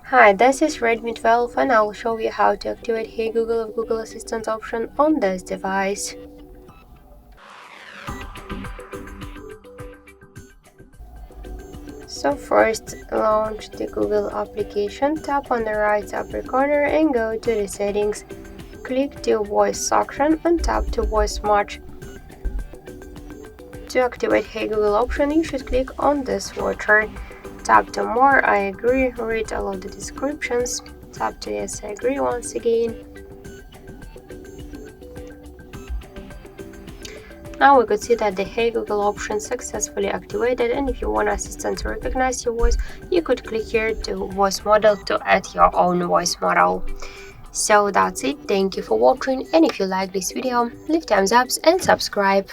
Hi, this is Redmi 12 and I'll show you how to activate Hey Google of Google Assistant option on this device. So first, launch the Google application, tap on the right upper corner and go to the settings. Click the voice option and tap to voice match. To activate Hey Google option, you should click on this voucher. Tap to more, I agree, read all of the descriptions. Tap to yes, I agree once again. Now we could see that the Hey Google option successfully activated, and if you want Assistant to recognize your voice, you could click here to voice model to add your own voice model. So that's it, thank you for watching, and if you like this video, leave thumbs up and subscribe.